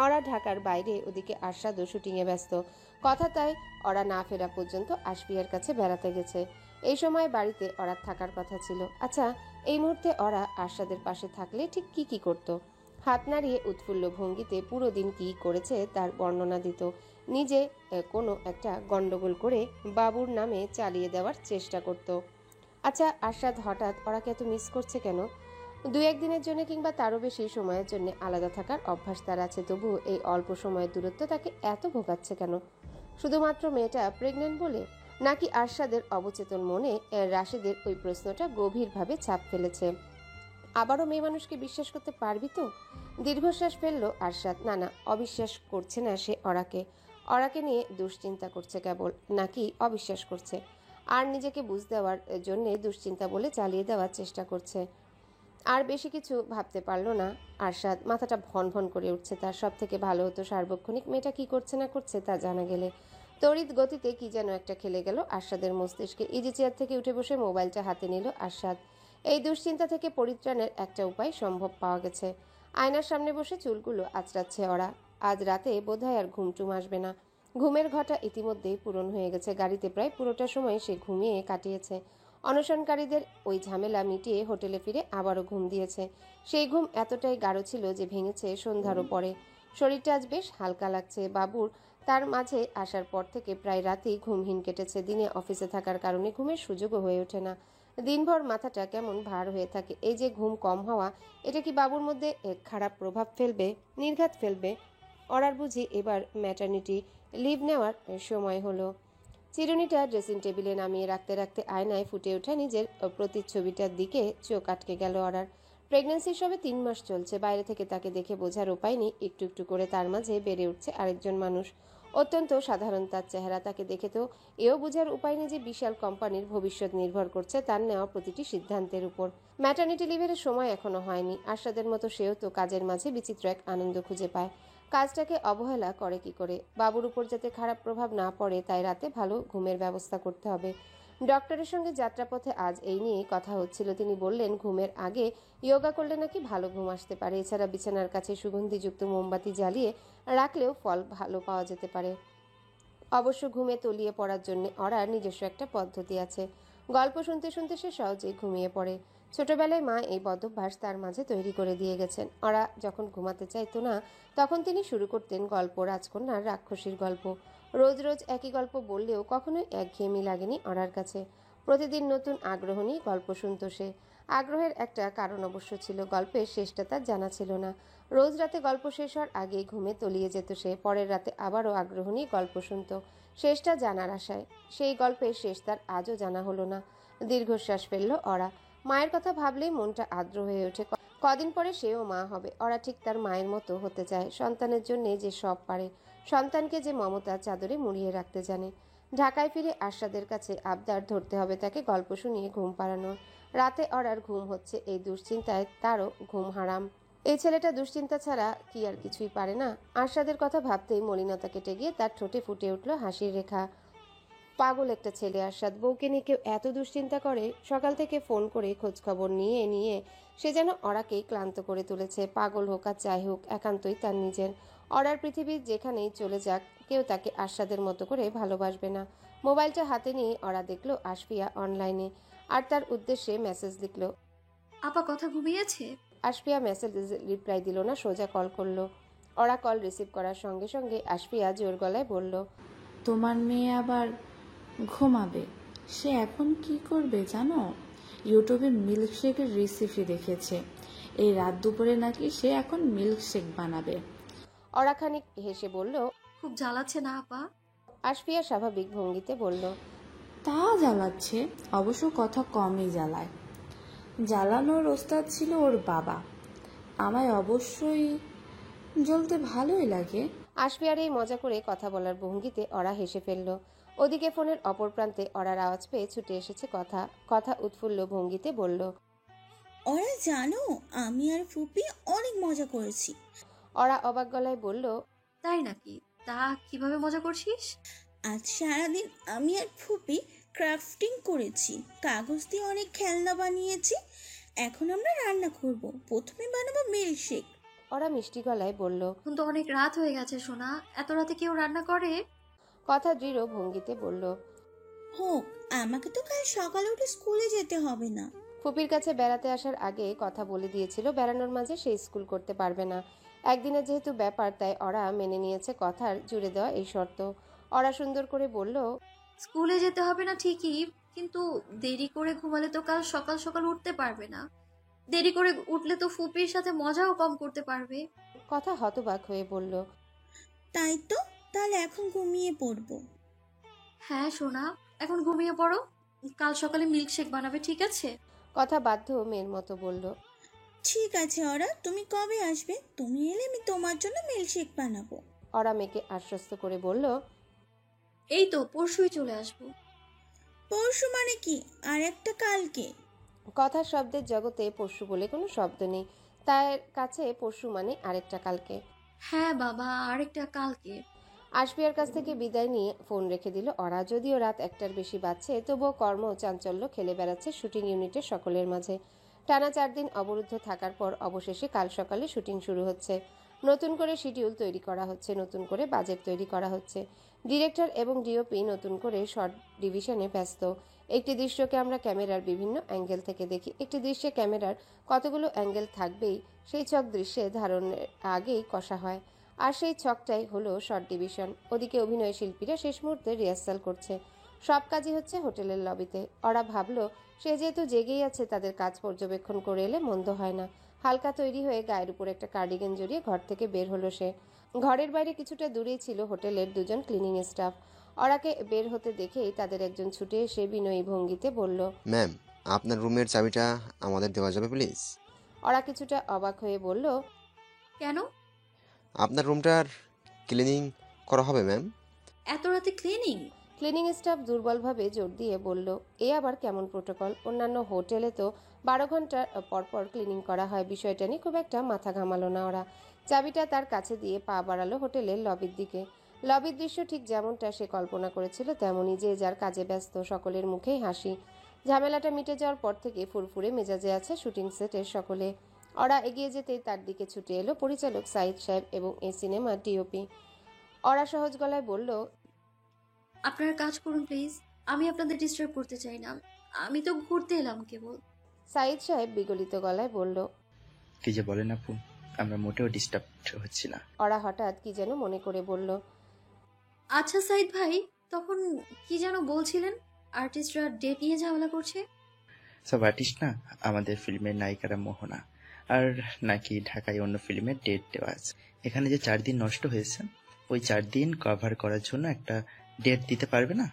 ওরা ঢাকার বাইরে, ওদিকে আরশাদও শুটিংয়ে ব্যস্ত। কথা তাই ওরা না ফেরা পর্যন্ত আশফিয়ার কাছে বেড়াতে গেছে। এই সময় বাড়িতে ওরা থাকার কথা ছিল। আচ্ছা, এই মুহূর্তে ওরা আরশাদের পাশে থাকলে ঠিক কি করত? হাত নাড়িয়ে উৎফুল্ল ভঙ্গিতে পুরো দিন কি করেছে তার বর্ণনা দিত। নিজে কোনো একটা গন্ডগোল করে বাবুর নামে চালিয়ে দেওয়ার চেষ্টা করত। আচ্ছা, আরশাদ হঠাৎ ওরাকে এত মিস করছে কেন? 2-1 দিনের জন্য কিংবা তারও বেশি সময়ের জন্য আলাদা থাকার অভ্যাস তার আছে, তবুও এই অল্প সময়ের দূরত্ব তাকে এত ভোগাচ্ছে কেন? শুধুমাত্র মেয়েটা প্রেগনেন্ট বলে? নাকি আরশাদের অবচেতন মনে রাশেদের ওই প্রশ্নটা গভীরভাবে ছাপ ফেলেছে? আবারও মেয়ে মানুষকে বিশ্বাস করতে পারবি তো? দীর্ঘশ্বাস ফেললো আরশাদ। না, অবিশ্বাস করছে না সে ওরাকে নিয়ে দুশ্চিন্তা করছে কেবল, নাকি অবিশ্বাস করছে? আর নিজেকে বুঝ দেওয়ার জন্যে দুশ্চিন্তা বলে চালিয়ে দেওয়ার চেষ্টা করছে। আর বেশি কিছু ভাবতে পারল না আরশাদ। মাথাটা ভন ভন করে উঠছে তার। সব থেকে ভালো হতো সার্বক্ষণিক মেয়েটা কি করছে না করছে তা জানা গেলে। তড়িৎ গতিতে কি যেন একটা খেলে গেল আরশাদের মস্তিষ্কে। ইজি চেয়ার থেকে উঠে বসে মোবাইলটা হাতে নিল আরশাদ। এই দুশ্চিন্তা থেকে পরিত্রাণের একটা উপায় সম্ভব পাওয়া গেছে। আয়নার সামনে বসে চুলগুলো আঁচড়াচ্ছে ওরা। আজ রাতে বোধহয় আর ঘুমটুম আসবে না। ঘুমের ঘটা ইতিমধ্যেই পূরণ হয়ে গেছে। গাড়িতে প্রায় পুরোটা সময় সে ঘুমিয়ে কাটিয়েছে। অনশনকারীদের ওই ঝামেলা মিটিয়ে হোটেলে ফিরে আবারও ঘুম দিয়েছে। সেই ঘুম এতটাই গাঢ় ছিল যে ভেঙেছে সন্ধ্যারও পরে। শরীরটা আজ বেশ হালকা লাগছে। বাবুর তার মাঝে আসার পর থেকে প্রায় রাতেই ঘুমহীন কেটেছে। দিনে অফিসে থাকার কারণে ঘুমের সুযোগও হয়ে ওঠে না। দিনভর মাথাটা কেমন ভার হয়ে থাকে। এই যে ঘুম কম হওয়া, এটা কি বাবুর মধ্যে খারাপ প্রভাব ফেলবে, নির্ঘাত ফেলবে? ওরার বুঝি এবার ম্যাটারনিটি লিভ নেওয়ার সময় হলো। চিরুনিটা ড্রেসিং টেবিলে নামিয়ে রাখতে রাখতে আয়নায় ফুটে ওঠা নিজের প্রতিচ্ছবিটার দিকে চোখ আটকে গেল ওরার। প্রেগন্যান্সির সবে 3 মাস চলছে। বাইরে থেকে তাকে দেখে বোঝার উপায় নেই একটু একটু করে তার মাঝে বেড়ে উঠছে আরেকজন মানুষ। অত্যন্ত সাধারণ তার চেহারা, তাকে দেখে তো এও বোঝার উপায় নেই যে বিশাল কোম্পানির ভবিষ্যৎ নির্ভর করছে তার নেওয়া প্রতিটি সিদ্ধান্তের উপর। ম্যাটার্নিটি লিভের সময় এখনো হয়নি। আশাদের মতো সেও তো কাজের মাঝে বিচিত্র এক আনন্দ খুঁজে পায়। কাজটাকে অবহেলা করে কি করে? বাবুর উপর যাতে খারাপ প্রভাব না পড়ে তাই রাতে ভালো ঘুমের ব্যবস্থা করতে হবে। ডক্টরের সঙ্গে যাত্রাপথে আজ এই নিয়েই কথা হচ্ছিল। তিনি বললেন ঘুমের আগে যোগা করলে নাকি ভালো ঘুম আসতে পারে। এছাড়া বিছানার কাছে সুগন্ধিযুক্ত মোমবাতি জ্বালিয়ে রাখলেও ফল ভালো পাওয়া যেতে পারে। অবশ্য ঘুমে তলিয়ে পড়ার জন্য অরার নিজস্ব একটা পদ্ধতি আছে। গল্প শুনতে শুনতে সে সহজেই ঘুমিয়ে পড়ে। ছোটবেলায় মা এই বদভ্যাস তার মাঝে তৈরি করে দিয়ে গেছেন। অরা যখন ঘুমাতে চাইতো না তখন তিনি শুরু করতেন গল্প, রাজকন্যার রাক্ষসীর গল্প। রোজ রোজ একই গল্প বললেও কখনোই একঘেয়েমি লাগেনি অরার কাছে। প্রতিদিন নতুন আগ্রহ নিয়ে গল্প শুনত সে। আগ্রহের একটা কারণ অবশ্য ছিল, গল্পের শেষটা তার জানা ছিল না। রোজ রাতে গল্প শেষ হওয়ার আগেই ঘুমে তলিয়ে যেত সে। পরের রাতে আবারও আগ্রহ নিয়ে গল্প শুনত, শেষটা জানার আশায়। সেই গল্পের শেষ তার আজও জানা হলো না। দীর্ঘশ্বাস ফেলল অরা। মায়ের কথা ভাবলেই মনটা আর্দ্র হয়ে ওঠে। কদিন পরে সেও মা হবে। অরা ঠিক তার মায়ের মতো হতে চায়, সন্তানের জন্য যে সব পারে, সন্তানকে যে মমতার চাদরে মুড়িয়ে রাখতে জানে। ঢাকায় ফিরে আশাদের কাছে আবদার ধরতে হবে তাকে গল্প শুনিয়ে ঘুম পাড়ানোর। রাতে অরার ঘুম হচ্ছে এই দুশ্চিন্তায় তারও ঘুম হারাম। এই ছেলেটা দুশ্চিন্তা ছাড়া কি আর কিছুই পারে না? আশাদের কথা ভাবতেই মলিনতা কেটে গিয়ে তার ঠোঁটে ফুটে উঠল হাসির রেখা। পাগল একটা ছেলে আশাদ। বউকে নিয়ে কেউ এত দুশ্চিন্তা করে? সকাল থেকে ফোন করে খোঁজ খবর নিয়ে নিয়ে সে যেন অরাকেই ক্লান্ত করে তুলেছে। পাগল হোক আর যাই হোক, একান্তই তার নিজের। অরার পৃথিবীর যেখানেই চলে যাক, কেউ তাকে আশাদের মতো করে ভালোবাসবে না। মোবাইলটা হাতে নিয়ে অরা দেখলো আশফিয়া অনলাইনে, আর তার উদ্দেশ্যে মেসেজ লিখল। আপা কথা ঘুমিয়েছে? আশফিয়া মেসেজ রিপ্লাই দিল না, সোজা কল করলো। অরা কল রিসিভ করার সঙ্গে সঙ্গে আশফিয়া জোর গলায় বলল, তোমার মেয়ে আবার ঘুমাবে। সে এখন কি করবে জানো? ইউটিউবে মিল্কশেকের রেসিপি দেখেছে। এই রাত দুপুরে নাকি সে এখন মিল্কশেক বানাবে। অরা খানিক হেসে বলল। খুব জ্বালাচ্ছে না আপা? আশফিয়া স্বাভাবিক ভঙ্গিতে বলল, তা জ্বালাচ্ছে, অবশ্য কথা কমই জ্বালায়। জ্বালানোর ওস্তাদ ছিল ওর বাবা। আমায় অবশ্যই জ্বলতে ভালোই লাগে। আশফিয়ার এই মজা করে কথা বলার ভঙ্গিতে অরা হেসে ফেলল। ওদিকে ফোনের অপর প্রান্তে অরার আওয়াজ পেয়ে ছুটে এসেছে কথা উৎফুল্ল ভঙ্গিতে বলল, ওরা জানো আমি আর ফুপি অনেক মজা করেছি। অরা অবাক গলায় বলল, তাই নাকি? তা কিভাবে মজা করছিস? আজ সারাদিন আমি আর ফুপি ক্রাফটিং করেছি, কাগজ দিয়ে অনেক খেলনা বানিয়েছি। এখন আমরা রান্না করব। প্রথমে বানাবো মিল্কশেক। অরা মিষ্টি গলায় বলল। এখন তো অনেক রাত হয়ে গেছে সোনা, এত রাতে কেউ রান্না করে? কথা দৃঢ় ভঙ্গিতে বলল, হোক, আমাকে তো কাল সকালে উঠে স্কুলে যেতে হবে না। ফুপির কাছে বেড়াতে আসার আগে কথা বলে দিয়েছিল বেড়ানোর মাঝে সে স্কুল করতে পারবে না। একদিনের যেহেতু ব্যাপার, তাই অরা মেনে নিয়েছে কথার জুড়ে দেওয়া এই শর্ত। অরা সুন্দর করে বলল, স্কুলে যেতে হবে না ঠিকই, কিন্তু দেরি করে ঘুমালে তো কাল সকাল সকাল উঠতে পারবে না। দেরি করে উঠলে তো ফুপির সাথে মজাও কম করতে পারবে। কথা হতবাক হয়ে বলল, তাই তো, তাহলে এখন ঘুমিয়ে পড়বো। হ্যাঁ সোনা, এখন ঘুমিয়ে পড়ো, কাল সকালে মিল্কশেক বানাবে, ঠিক আছে? কথা বাধ্য মেয়ের মতো বলল। ঠিক আছে ওরা, তুমি কবে আসবে? তুমি এলে আমি তোমার জন্য মিল্কশেক বানাবো। অরা মেয়েকে আশ্বস্ত করে বলল, এই তো পরশুই চলে আসবো। পরশু মানে কি? আর একটা কালকে? কথার শব্দের জগতে পরশু বলে কোনো শব্দ নেই। তার কাছে পরশু মানে আরেকটা কালকে। হ্যাঁ বাবা, আরেকটা কালকে। আশফিয়ার কাছ থেকে বিদায় নিয়ে ফোন রেখে দিল অরা। যদিও রাত 1টার বেশি বাজছে, তবুও কর্ম চাঞ্চল্য খেলে বেড়াচ্ছে শুটিং ইউনিটের সকলের মাঝে। টানা 4 দিন অবরুদ্ধ থাকার পর অবশেষে কাল সকালে শুটিং শুরু হচ্ছে। নতুন করে শিডিউল তৈরি করা হচ্ছে, নতুন করে বাজেট তৈরি করা হচ্ছে। ডিরেক্টর এবং ডিওপি নতুন করে শর্ট ডিভিশনে ব্যস্ত। একটি দৃশ্যকে আমরা ক্যামেরার বিভিন্ন অ্যাঙ্গেল থেকে দেখি। একটি দৃশ্যে ক্যামেরার কতগুলো অ্যাঙ্গেল থাকবেই সেই ছক দৃশ্যে ধারণের আগেই কষা হয়, আর সেই ছকটাই হলো শর্ট ডিভিশন। ওদিকে অভিনয় শিল্পীরা শেষ মুহূর্তে রিহার্সাল করছে। সব কাজই হচ্ছে হোটেলের লবিতে। ওরা ভাবলো সে যেহেতু জেগেই আছে, তাদের কাজ পর্যবেক্ষণ করে এলে মন্দ হয় না। হালকা তৈরি হয়ে গায়ের উপর একটা কার্ডিগান জড়িয়ে ঘর থেকে বের হলো সে। ঘরের বাইরে কিছুটা দূরেই ছিল হোটেলের 2জন ক্লিনিং স্টাফ। ওরাকে বের হতে দেখেই তাদের একজন ছুটে এসে বিনয়ী ভঙ্গিতে বলল, ম্যাম, আপনার রুমের চাবিটা আমাদের দেওয়া যাবে প্লিজ? ওরা কিছুটা অবাক হয়ে বলল, কেন? আপনার রুমটার ক্লিনিং করা হবে ম্যাম। এত রাতে ক্লিনিং? ক্লিনিং স্টাফ দুর্বলভাবে জোর দিয়ে বলল, এ আবার কেমন প্রোটোকল? অন্যান্য হোটেলে তো 12 ঘন্টা পরপর ক্লিনিং করা হয়। বিষয়টা নিয়ে খুব একটা মাথা ঘামালো না ওরা। চাবিটা তার কাছে দিয়ে পা বাড়ালো হোটেলের লবির দিকে। লবির দৃশ্য ঠিক যেমনটা সে কল্পনা করেছিল তেমনই, যে যার কাজে ব্যস্ত, সকলের মুখেই হাসি। ঝামেলাটা মিটে যাওয়ার পর থেকে ফুরফুরে মেজাজে আছে শুটিং সেটের সকলে। ওরা এগিয়ে যেতেই তার দিকে ছুটে এলো পরিচালক সাইদ সাহেব এবং এই সিনেমার ডিওপি। ওরা সহজ গলায় বলল, আপনারা কাজ করুন প্লিজ, আমি আপনাদের ডিস্টার্ব করতে চাই না, আমি তো ঘুরতে এলাম কেবল। সাইদ সাহেব বিগলিত গলায় বলল। কি যে বলেন আপু, আমরা মোটেও ডিস্টার্ব হচ্ছি না। ওরা হঠাৎ কি যেন মনে করে বলল, আচ্ছা সাইদ ভাই, তখন কি যেন বলছিলেন আর্টিস্টরা ডেট নিয়ে ঝামেলা করছে? সব আর্টিস্ট না, আমাদের ফিল্মের নায়িকারা মোহনা, আর নাকি ঢাকায় অন্য ফিল্মের ডেট দেওয়া আছে। এখানে যে 4 দিন নষ্ট হয়েছে, ওই 4 দিন কভার করার জন্য একটা ডেট দিতে পারবে না?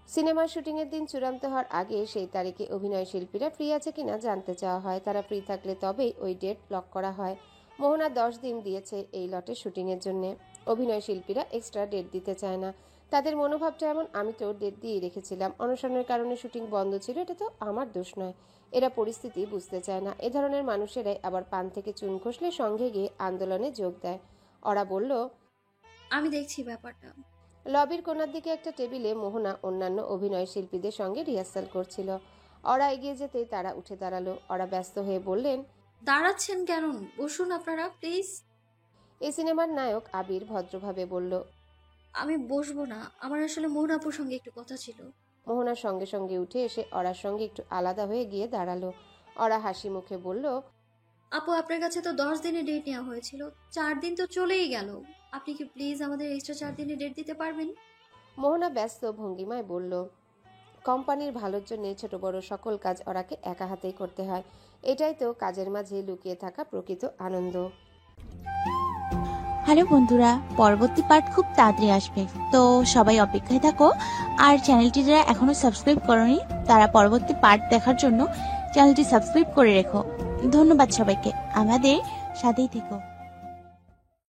সিনেমার শুটিংয়ের দিন চূড়ান্ত হওয়ার আগে সেই তারিখে অভিনয় শিল্পীরা ফ্রি আছে কিনা জানতে চাওয়া হয়। তারা ফ্রি থাকলে তবেই ওই ডেট লক করা হয়। মোহনা 10 দিন দিয়েছে এই লটের শুটিংয়ের জন্য। অভিনয় শিল্পীরা এক্সট্রা ডেট দিতে চায় না। তাদের মনোভাবটা এমন, আমি তো ডেট দিয়ে রেখেছিলাম, অনশনের কারণে শুটিং বন্ধ ছিল, এটা তো আমার দোষ নয়। এরা পরিস্থিতি বুঝতে চায় না। এ ধরনের মানুষেরাই আবার পান থেকে চুন খসলে সঙ্গে গিয়ে আন্দোলনে যোগ দেয়। ওরা বলল, আমি দেখছি ব্যাপারটা। লবির কোণার দিকে একটা টেবিলে মোহনা অন্যান্য অভিনয় শিল্পীদের সঙ্গে রিহার্সাল করছিল। ওরা এগিয়ে যেতেই তারা উঠে দাঁড়ালো। ওরা ব্যস্ত হয়ে বললেন, দাঁড়াচ্ছেন কেন? বসুন আপনারা প্লিজ। এই সিনেমার নায়ক আবির ভদ্রভাবে বলল, আমি বসবো না, আমার আসলে মোহনাপুর সঙ্গে একটু কথা ছিল। মোহনার সঙ্গে সঙ্গে উঠে এসে ওরার সঙ্গে একটু আলাদা হয়ে গিয়ে দাঁড়ালো। ওরা হাসি মুখে বলল, আপু আপনার কাছে তো 10 দিনের ডেট নেওয়া হয়েছিল, 4 দিন তো চলেই গেল, আপনি কি প্লিজ আমাদের এক্সট্রা 4 দিনের ডেট দিতে পারবেন? মোহনা ব্যস্ত ভঙ্গিমায় বলল, কোম্পানির ভালোর জন্য ছোট বড় সকল কাজ ওরাকে একা হাতেই করতে হয়। এটাই তো কাজের মাঝে লুকিয়ে থাকা প্রকৃত আনন্দ। হ্যালো বন্ধুরা, পরবর্তী পার্ট খুব তাড়াতাড়ি আসবে, তো সবাই অপেক্ষায় থাকো। আর চ্যানেলটি যারা এখনো সাবস্ক্রাইব করোনি তারা পরবর্তী পার্ট দেখার জন্য চ্যানেলটি সাবস্ক্রাইব করে রেখো। ধন্যবাদ সবাইকে, আমাদের সাথেই থেকো।